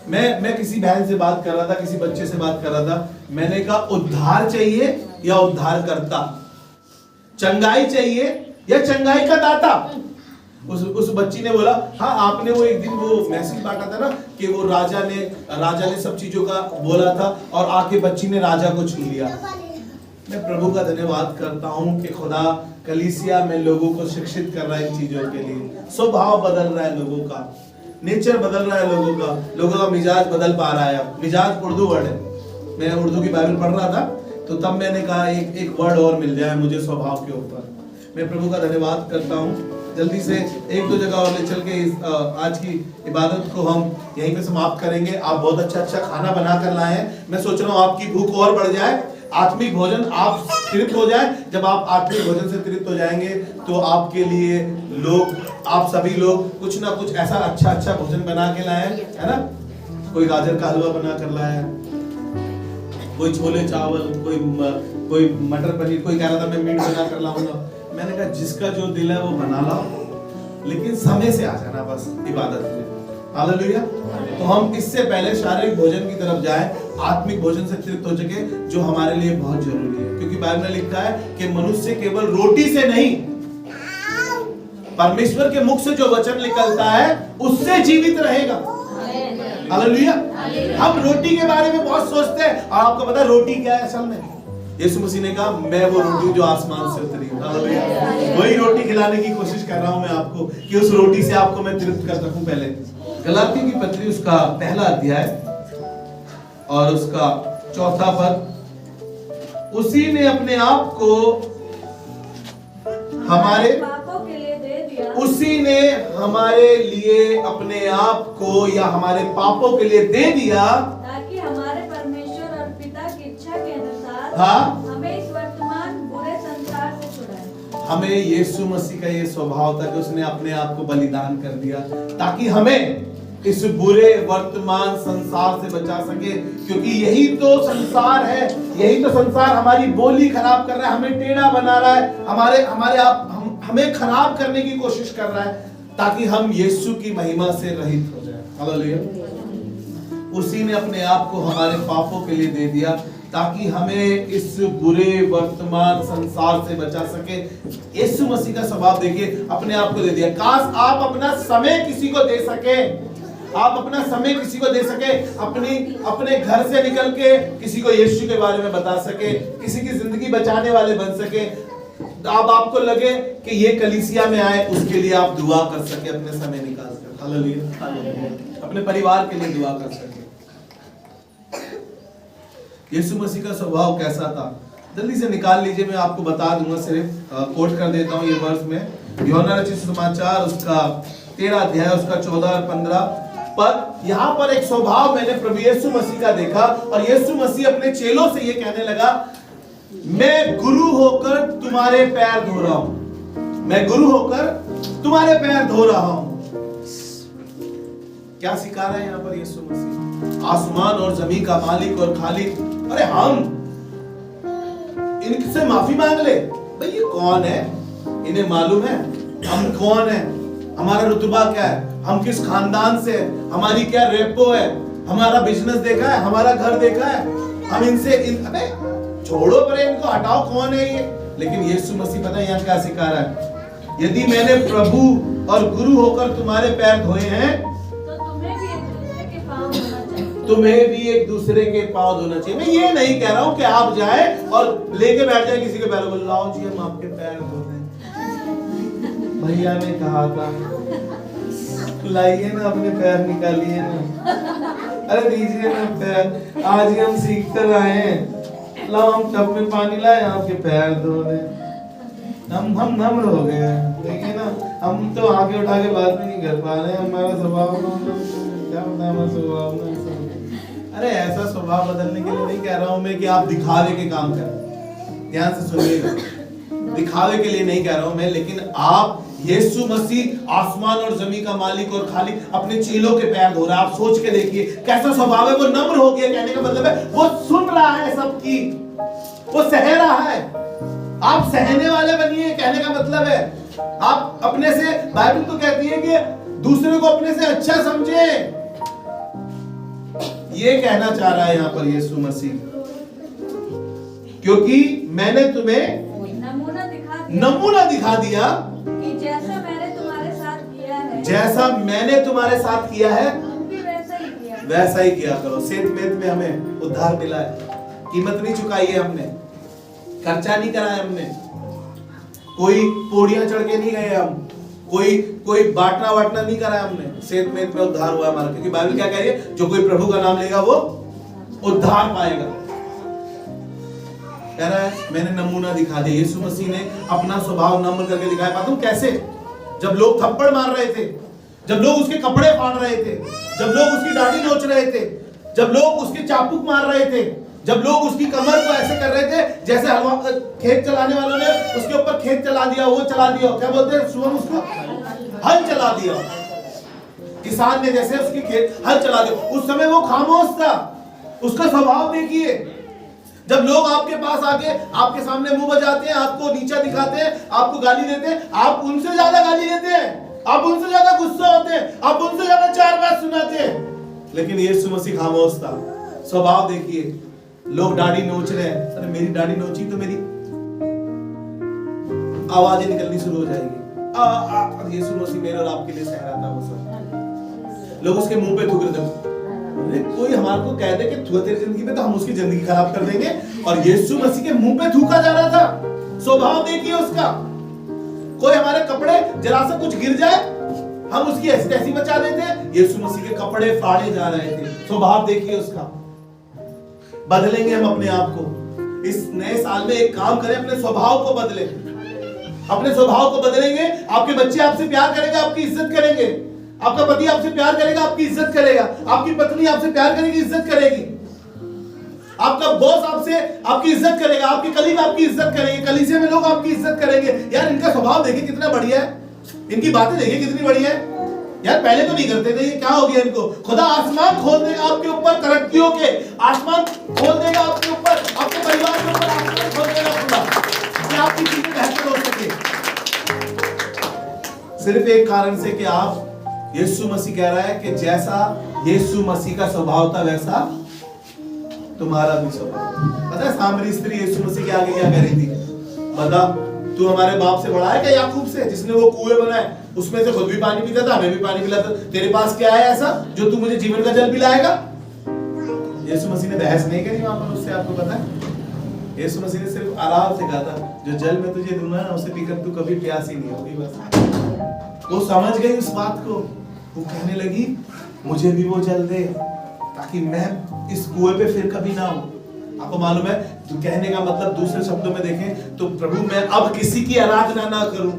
मैं किसी बहन से बात कर रहा था, किसी बच्चे से बात कर रहा था, मैंने कहा उद्धार चाहिए या उद्धार करता, चंगाई चाहिए या चंगाई का दाता? उस बच्ची ने बोला हाँ, आपने वो एक दिन वो मैसेज बांटा था ना कि वो राजा ने सब चीजों का बोला था और आके बच्ची ने राजा को छू लिया। मैं प्रभु का धन्यवाद करता हूँ कि खुदा कलीसिया में लोगों को शिक्षित कर रहा है इन चीजों के लिए। स्वभाव बदल रहा है लोगों का, नेचर बदल रहा है लोगों का मिजाज बदल पा रहा है। मिजाज उर्दू वर्ड है। मैं उर्दू की बाइबल पढ़ रहा था तो तब मैंने कहा एक वर्ड और मिल जाए मुझे स्वभाव के ऊपर। मैं प्रभु का धन्यवाद करता हूँ। जल्दी से एक दो जगह और ले चल के आज की इबादत को हम यहीं पे समाप्त करेंगे। आप बहुत अच्छा खाना बना कर लाए हैं। मैं सोच रहा हूँ आपकी भूख और बढ़ जाए, आत्मिक भोजन आप तृप्त हो जाए। जब आप आत्मिक भोजन से तृप्त हो जाएंगे तो आपके लिए लोग, आप सभी लोग कुछ ना कुछ ऐसा अच्छा भोजन बना के लाए, है ना? कोई गाजर का हलवा बना कर लाया, कोई छोले चावल, कोई मटर पनीर, कोई कह रहा था मैं मीट बना कर लाऊंगा। मैंने कहा जिसका जो दिल है वो बना लाओ, लेकिन समय से आ जाना बस इबादत में। हालेलुया। तो हम इससे पहले शारीरिक भोजन की तरफ जाएं, आत्मिक भोजन से तृप्त हो सके, जो हमारे लिए बहुत जरूरी है। क्योंकि बाइबल में लिखा है कि मनुष्य केवल रोटी से नहीं, परमेश्वर के मुख से जो वचन निकलता है उससे जीवित रहेगा। हालेलुया। हम रोटी के बारे में बहुत सोचते हैं और आपको पता है रोटी क्या है असल में? यीशु मसीह ने कहा मैं वो रोटी जो आसमान से उतरी हूं। हालेलुया। वही रोटी खिलाने की कोशिश कर रहा हूं मैं आपको कि उस रोटी से आपको मैं तृप्त कर सकूं। पहले गलातियों की पत्री उसका पहला अध्याय और उसका 4था पद, उसी ने अपने आप को हमारे पापों के लिए दे दिया, उसी ने हमारे लिए अपने आप को या हमारे पापों के लिए दे दिया, ताकि हमारे परमेश्वर और पिता की इच्छा के अनुसार हाँ, हमें इस वर्तमान बुरे संसार से छुड़ाए। हमें यीशु मसीह का ये स्वभाव था कि उसने अपने आप को बलिदान कर दिया ताकि हमें इस बुरे वर्तमान संसार से बचा सके, क्योंकि यही तो संसार है, यही तो संसार हमारी बोली खराब कर रहा है, हमें टेढ़ा बना रहा है, हमें खराब करने की कोशिश कर रहा है ताकि हम यीशु की महिमा से रहित हो जाए। हालेलुया। उसी ने अपने आप को हमारे पापों के लिए दे दिया ताकि हमें इस बुरे वर्तमान संसार से बचा सके। यीशु मसीह का स्वभाव देखिए, अपने आप को दे दिया। काश आप अपना समय किसी को दे सके, आप अपना समय किसी को दे सके, अपने घर से निकल के किसी को यीशु के बारे में बता सके, किसी की जिंदगी बचाने वाले बन सके। अब आपको लगे कि ये कलीसिया में आए, उसके लिए आप दुआ कर सके, अपने समय निकाल कर। हालेलुया। अपने परिवार के लिए दुआ कर सके। यीशु मसीह का स्वभाव कैसा था, जल्दी से निकाल लीजिए, मैं आपको बता दूंगा, सिर्फ कोट कर देता हूं ये वर्ष में। यूहन्ना रचित सुसमाचार उसका 13 अध्याय उसका 14 और 15 पर यहाँ पर एक स्वभाव मैंने प्रभु यीशु मसीह का देखा। और यीशु मसीह अपने चेलों से ये कहने लगा, मैं गुरु होकर तुम्हारे पैर धो रहा हूं, मैं गुरु होकर तुम्हारे पैर धो रहा हूं। क्या सिखा रहा है यहाँ पर यीशु मसीह? आसमान और जमीन का मालिक और खालिक, अरे हम इनसे माफी मांग ले। भाई ये कौन है, इन्हें मालूम है हम कौन है, हमारा रुतबा क्या है, हम किस खानदान से है, हमारी क्या रेपो है, हमारा बिजनेस देखा है, हमारा घर देखा है, हम इनसे अबे छोड़ो परे, इनको हटाओ, कौन है ये। लेकिन यीशु मसीह पता है यहाँ क्या सिखा रहा है, यदि मैंने प्रभु और गुरु होकर तुम्हारे पैर धोए हैं तुम्हें भी एक दूसरे के पांव धोना चाहिए। मैं ये नहीं कह रहा हूं कि आप जाए और लेके बैठ जाए किसी के पैरों को, लाओ जी हम आपके पैर धो दें। भैया ने कहा था लाइए ना अपने पैर, निकालिए ना, अरे दीजिए ना पैर, आज ही हम सीख कर आए हैं, लाओ हम टब में पानी लाए आपके पैर धो दें। हम नम्र हो गए हैं, देखिए ना, हम तो आगे उठा के बात भी नहीं कर पा रहे, हमारा स्वभाव क्या होता है, हमारा स्वभाव में। अरे ऐसा स्वभाव बदलने के लिए नहीं कह रहा हूं मैं कि आप दिखावे के काम करें, ध्यान से सुनिएगा, दिखावे के लिए नहीं कह रहा हूं मैं, लेकिन आप यीशु मसीह आसमान और जमीन का मालिक और खालिक अपने चेलों के पैर धो रहा है। आप सोच के देखिए कैसा स्वभाव है, वो नम्र हो गया, कहने का मतलब है वो सुन रहा है सबकी, वो सह रहा है। आप सहने वाले बनिए, कहने का मतलब है आप अपने से, बाइबल तो कहती है कि दूसरे को अपने से अच्छा समझे, ये कहना चाह रहा है यहाँ पर यीशु मसीह, क्योंकि मैंने तुम्हें नमूना दिखा दिया कि जैसा मैंने तुम्हारे साथ किया है, जैसा मैंने तुम्हारे साथ किया है तुम भी वैसा ही किया करो। सेंतमेंट में हमें उद्धार मिला है, कीमत नहीं चुकाई है हमने, खर्चा नहीं करा है हमने, कोई पौड़ियां चढ़ के नहीं गए हम, कोई बांटना वाटना नहीं करा है हमने, सेंतमेंट में उद्धार हुआ हमारा। क्योंकि बाइबल क्या कह रही है, जो कोई प्रभु का नाम लेगा वो उद्धार पाएगा। कह रहा है मैंने नमूना दिखा दिया। यीशु मसीह ने अपना स्वभाव नम्र करके दिखाया। पाता हूं कैसे, जब लोग थप्पड़ मार रहे थे, जब लोग उसके कपड़े फाड़ रहे थे, जब लोग उसकी दाढ़ी नोच रहे थे, जब लोग उसके चाबुक मार रहे थे, जब लोग उसकी कमर को ऐसे कर रहे थे जैसे हलवा खेत चलाने वालों ने उसके ऊपर खेत चला दिया, वो चला दिया, क्या बोलते हैं सुबह उसको, हल चला दिया, किसान ने जैसे उसकी खेत हल चला दिया, उस समय वो खामोश था। उसका स्वभाव देखिए, जब लोग आपके पास आके आपके सामने मुंह बजाते हैं, आपको नीचा दिखाते हैं, आपको गाली देते हैं, आप उनसे ज्यादा गाली देते हैं, आप उनसे ज्यादा गुस्सा होते हैं, आप उनसे ज्यादा चार बात सुनाते हैं। लेकिन यीशु मसीह खामोश था। स्वभाव देखिए, लोग दाढ़ी नोच रहे हैं, अरे मेरी दाढ़ी नोची तो मेरी आवाजें निकलनी शुरू हो जाएगी। यीशु मसीह मेरे और आपके लिए सह रहा था वो सब। लोग उसके मुंह पे थूक रहे थे, कोई हमारे को कह दे कि थूका तेरी जिंदगी में तो हम उसकी जिंदगी खराब कर देंगे, और यीशु मसीह के मुंह पे थूका जा रहा था। स्वभाव देखिए उसका। कोई हमारे कपड़े जरा सा कुछ गिर जाए हम उसकी ऐसी बचा देते हैं, यीशु मसीह के कपड़े फाड़े जा रहे थे। स्वभाव देखिए उसका। बदलेंगे हम अपने आप को। इस नए साल में एक काम करें, अपने स्वभाव को बदलें। अपने स्वभाव को बदलेंगे, आपके बच्चे आपसे प्यार करेंगे, आपकी इज्जत करेंगे, आपका पति आपसे प्यार करेगा, आपकी इज्जत करेगा, आपकी पत्नी आपसे प्यार करेगी, इज्जत करेगी, आपका बॉस आपसे आपकी इज्जत करेगा, आपके कलीग आपकी इज्जत करेंगे, कलीसिया में लोग आपकी इज्जत करेंगे। यार इनका स्वभाव देखिए कितना बढ़िया है, इनकी बातें देखिए कितनी बढ़िया है। यार पहले तो नहीं करते थे, ये क्या हो गया इनको? खुदा आसमान खोल देगा आपके ऊपर, तरक्कियों के आसमान खोल देगा आपके ऊपर, आपके परिवार के ऊपर आसमान खोल देगा खुदा, कि आपकी चीजें बेहतर हो सके। सिर्फ एक कारण से कि आप, यीशु मसीह कह रहा है कि जैसा यीशु मसीह का स्वभाव था वैसा तुम्हारा भी स्वभाव। पता है सामरी स्त्री यीशु मसीह के आगे क्या कह रही थी? बता, तू हमारे बाप से बड़ा है क्या याकूब से, जिसने वो कुएं बनाए, उसमें से खुद भी पानी पीता था, हमें भी पानी पिलाता। तेरे पास क्या है ऐसा जो तू मुझे जीवन का जल पिलाएगा? यीशु मसीह ने बहस नहीं करी वहां पर उससे, आपको पता है? यीशु मसीह ने सिर्फ आराम से कहा था, जो जल मैं तुझे दूंगा ना उसे पीकर तू कभी प्यासी नहीं होगी। बस वो समझ गई उस बात को। वो कहने लगी मुझे भी वो जल दे ताकि मैं इस कुएं पे फिर कभी ना हूं। आपको मालूम है, तो कहने का मतलब दूसरे शब्दों में देखें तो प्रभु मैं अब किसी की आराधना ना करूं,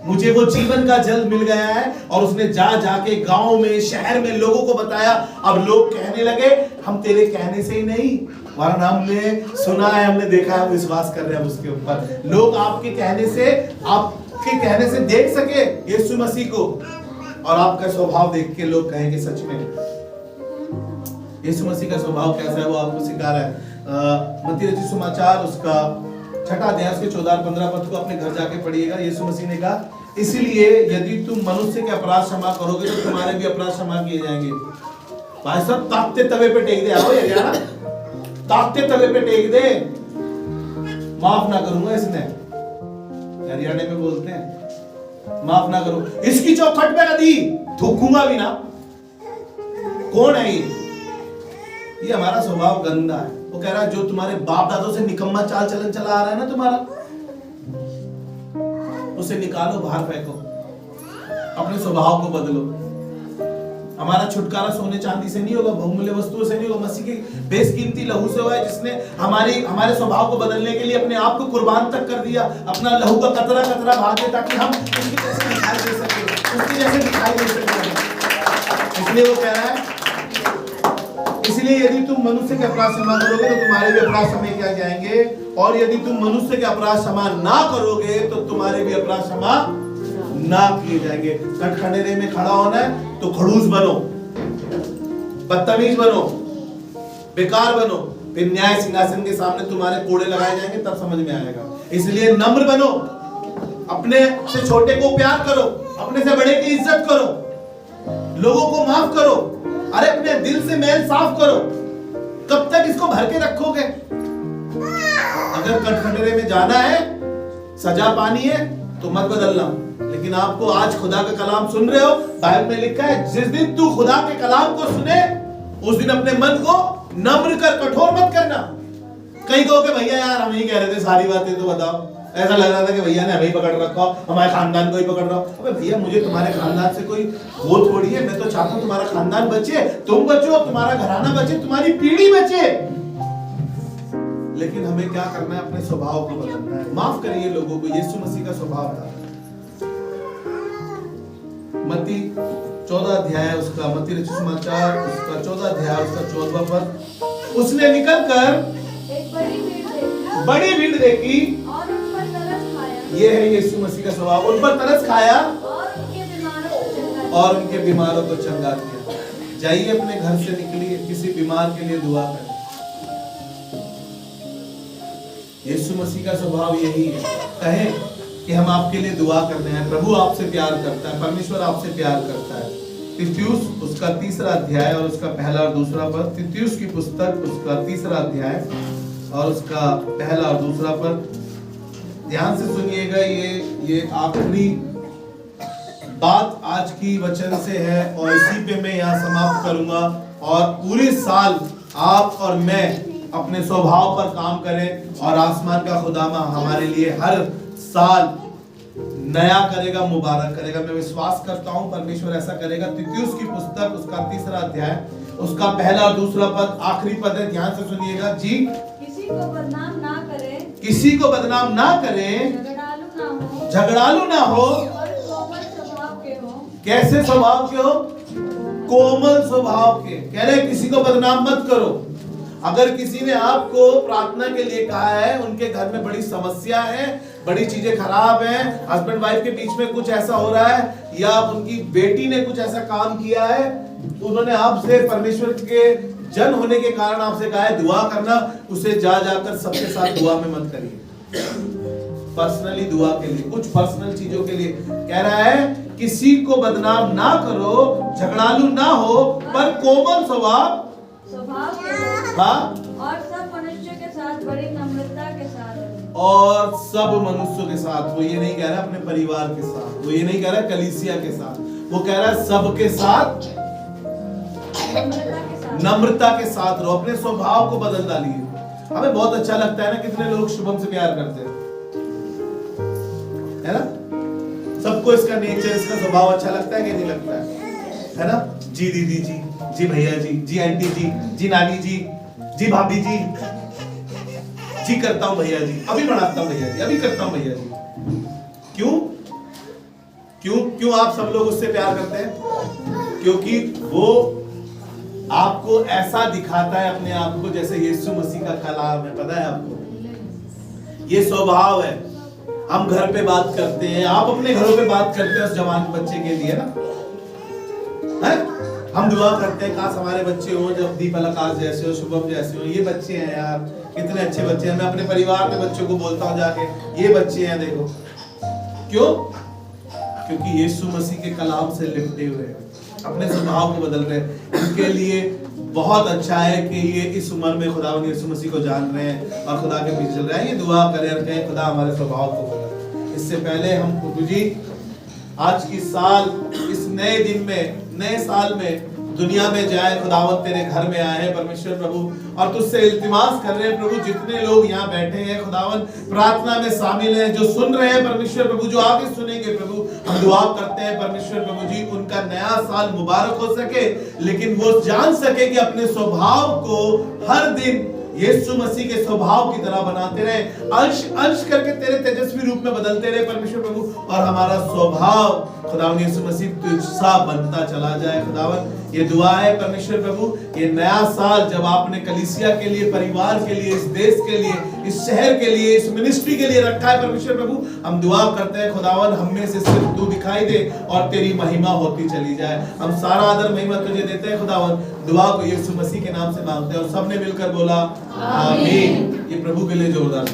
मुझे वो जीवन का जल मिल गया है। और उसने जाके गांव में, शहर में लोगों को बताया। अब लोग कहने लगे हम तेरे कहने से ही नहीं, वरन हमने सुना है, हमने देखा है, विश्वास कर रहे हैं उसके ऊपर। लोग आपके कहने से देख सके यीशु मसीह को, और आपका स्वभाव देख के लोग कहेंगे सच में यीशु मसीह का स्वभाव कैसा है, वो आपको सिखा रहा है। मत्ती रचित सुसमाचार उसका 6वां अध्याय उसके 14-15 पद को अपने घर जाके पढ़िएगा। यीशु मसीह ने कहा इसलिए यदि तुम मनुष्य के अपराध क्षमा करोगे तो तुम्हारे भी अपराध क्षमा किए जाएंगे। भाई साहब ताकते तवे पे टेक दे, आओ यार, ताकते तवे पे टेक दे, माफ ना करूंगा इसने, हरियाणा में बोलते हैं माफ ना करो, इसकी चौखट पे कदी थूकूंगा भी ना। कौन है ये हमारा स्वभाव गंदा है। वो कह रहा है जो तुम्हारे बाप दादों से निकम्मा चाल चलन चला आ रहा है ना तुम्हारा, उसे निकालो, बाहर फेंको, अपने स्वभाव को बदलो। हमारा छुटकारा सोने चांदी से नहीं होगा, बहुमूल्य वस्तुओं से नहीं होगा, मसीह के बेशकीमती लहू से हुआ है, जिसने हमारे स्वभाव को बदलने के लिए अपने आप को कुर्बान तक कर दिया, अपना लहू का कतरा कतरा बहा दे ताकि हम उसके जैसे दिखाई दे सके, उसके जैसे दिखाई दे सके। इसलिए वो कह रहा है इसलिए यदि तुम मनुष्य के अपराध क्षमा करोगे तो तुम्हारे भी अपराध क्षमा किए जाएंगे, और यदि तुम मनुष्य के अपराध क्षमा ना करोगे तो तुम्हारे भी अपराध क्षमा ना किए जाएंगे। कटखंडेरे में खड़ा होना है तो खड़ूस बनो, बदतमीज बनो, बेकार बनो, फिर न्याय सिंहासन के सामने तुम्हारे कोड़े लगाए जाएंगे, तब समझ में आएगा। इसलिए नम्र बनो, अपने से छोटे को प्यार करो, अपने से बड़े की इज्जत करो, लोगों को माफ करो, अरे अपने दिल से मैल साफ करो। कब तक इसको भर के रखोगे? अगर कटखंडेरे में जाना है, सजा पानी है तो मत बदलना। लेकिन आपको आज खुदा का कलाम सुन रहे हो, बाइबल में लिखा है जिस दिन तू खुदा के कलाम को सुने उस दिन अपने मन को नम्र कर, कठोर मत करना। कहीं कहो कि भैया यार हम ही कह रहे थे सारी बातें, तो बताओ, ऐसा लग रहा था कि भैया ने हमें ही पकड़ रखा, हमारे खानदान को ही पकड़ रहा। अबे भैया मुझे तुम्हारे खानदान से कोई वो थोड़ी है, मैं तो चाहता हूं तुम्हारा खानदान बचे, तुम बचो, तुम्हारा घराना बचे, तुम्हारी पीढ़ी बचे। लेकिन हमें क्या करना है? अपने स्वभाव को बदलना है। माफ करिए लोगों को, यीशु मसीह का स्वभाव था। मत्ती 14 अध्याय उसका, मत्ती रचित सुसमाचार उसका 14 अध्याय उसका 14वां पद, उसने निकलकर एक बड़ी भीड़ देखी, और उन पर तरस खाया। ये है यीशु मसीह का स्वभाव। उन पर तरस खाया और उनके बीमारों को चंगा किया। जाइए अपने घर से निकलिए, किसी बीमार के लिए दुआ करें। यीशु मसीह का स्वभाव यही है, कहें कि हम आपके लिए दुआ करते हैं, प्रभु आपसे प्यार करता है, परमेश्वर आपसे प्यार करता है। तीतुस उसका 3रा अध्याय और उसका 1 और 2 पद, तीतुस की पुस्तक उसका 3रा अध्याय और उसका 1 और 2 पद। ध्यान से सुनिएगा, ये आखिरी बात आज की वचन से है और इसी पे मैं यहाँ समाप्त करूंगा। और पूरे साल आप और मैं अपने स्वभाव पर काम करें और आसमान का खुदामा हमारे लिए हर साल नया करेगा, मुबारक करेगा। मैं विश्वास करता हूं परमेश्वर ऐसा करेगा। तीतुस की पुस्तक उसका 3रा अध्याय उसका 1 और 2 पद, आखिरी पद है, ध्यान से सुनिएगा जी। किसी को बदनाम ना करें, किसी को बदनाम ना करें, झगड़ालू ना हो, और कोमल स्वभाव के हो। कैसे स्वभाव के हो? कोमल स्वभाव के। कह रहे किसी को बदनाम मत करो। अगर किसी ने आपको प्रार्थना के लिए कहा है, उनके घर में बड़ी समस्या है, बड़ी चीजें खराब हैं, हस्बैंड वाइफ के बीच में कुछ ऐसा हो रहा है, या उनकी बेटी ने कुछ ऐसा काम किया है, तो उन्होंने आपसे परमेश्वर के जन होने के कारण आपसे कहा है दुआ करना, उसे जा जाकर सबके साथ दुआ में मत करिए। पर्सनली दुआ के लिए, कुछ पर्सनल चीजों के लिए कह रहा है, किसी को बदनाम ना करो, झगड़ालू ना हो, पर कोमल स्वभाव के हो, हाँ, और सब मनुष्य के साथ बड़ी नम्रता के साथ रहो। और सब मनुष्यों के साथ। वो ये नहीं कह रहा अपने परिवार के साथ, वो ये नहीं कह रहा कलीसिया के साथ, वो कह रहा है सबके साथ नम्रता के साथ रहो। अपने स्वभाव को बदल डालिए। हमें बहुत अच्छा लगता है ना, कितने लोग शुभम से प्यार करते हैं, है ना? सबको इसका नेचर, इसका स्वभाव अच्छा लगता है कि नहीं लगता है ना? जी दीदी जी, जी भैया जी आंटी जी नानी जी भाभी जी करता हूं भैया जी, अभी बनाता हूं भैया जी, अभी करता हूं भैया जी। क्यों आप सब लोग उससे प्यार करते हैं? क्योंकि वो आपको ऐसा दिखाता है अपने आप को जैसे यीशु मसीह का कलाम है। पता है आपको, ये स्वभाव है। हम घर पे बात करते हैं, आप अपने घरों पे बात करते हैं उस जवान बच्चे के लिए ना, है? हम दुआ करते हैं काश हमारे बच्चे हो, जब दीपल आकाश जैसे हो, शुभम जैसे हो। ये बच्चे हैं यार, कितने अच्छे बच्चे हैं। मैं अपने परिवार में बच्चों को बोलता हूँ जाके, ये बच्चे हैं देखो। क्यों? क्योंकि यीशु मसीह के कलाम से लिपटे हुए हैं, अपने स्वभाव को बदल रहे हैं। इनके लिए बहुत अच्छा है कि ये इस उम्र में खुदावंद यीशु मसीह को जान रहे हैं और खुदा के पीछे चल रहे हैं। ये दुआ करें और कहें खुदा हमारे स्वभाव को बदल। इससे पहले हम प्रभु जी आज की साल, इस नए दिन में, नए साल में दुनिया में जाए, खुदावंद तेरे घर में आए हैं परमेश्वर प्रभु, और तुझसे इल्तिमास कर रहे हैं प्रभु, जितने लोग यहाँ बैठे हैं खुदावंद प्रार्थना में शामिल हैं, जो सुन रहे हैं परमेश्वर प्रभु, जो आगे सुनेंगे प्रभु, हम दुआ करते हैं परमेश्वर प्रभु जी उनका नया साल मुबारक हो सके, लेकिन वो जान सके कि अपने स्वभाव को हर दिन यीशु मसीह के स्वभाव की तरह बनाते रहे, अंश करके तेरे तेजस्वी रूप में बदलते रहे परमेश्वर प्रभु, और हमारा स्वभाव खुदावंद यीशु मसीह तुझसा बनता चला जाए। खुदावंद ये दुआ है परमेश्वर प्रभु, ये नया साल जब आपने कलीसिया के लिए, परिवार के लिए, इस देश के लिए, इस शहर के लिए, इस मिनिस्ट्री के लिए रखा है परमेश्वर प्रभु, हम दुआ करते हैं खुदावंद हम में से सिर्फ तू दिखाई दे और तेरी महिमा होती चली जाए। हम सारा आदर महिमा तुझे देते हैं खुदावंद। दुआ को यीशु मसीह के नाम से मांगते हैं और सबने मिलकर बोला आमीन। ये प्रभु के लिए जोरदार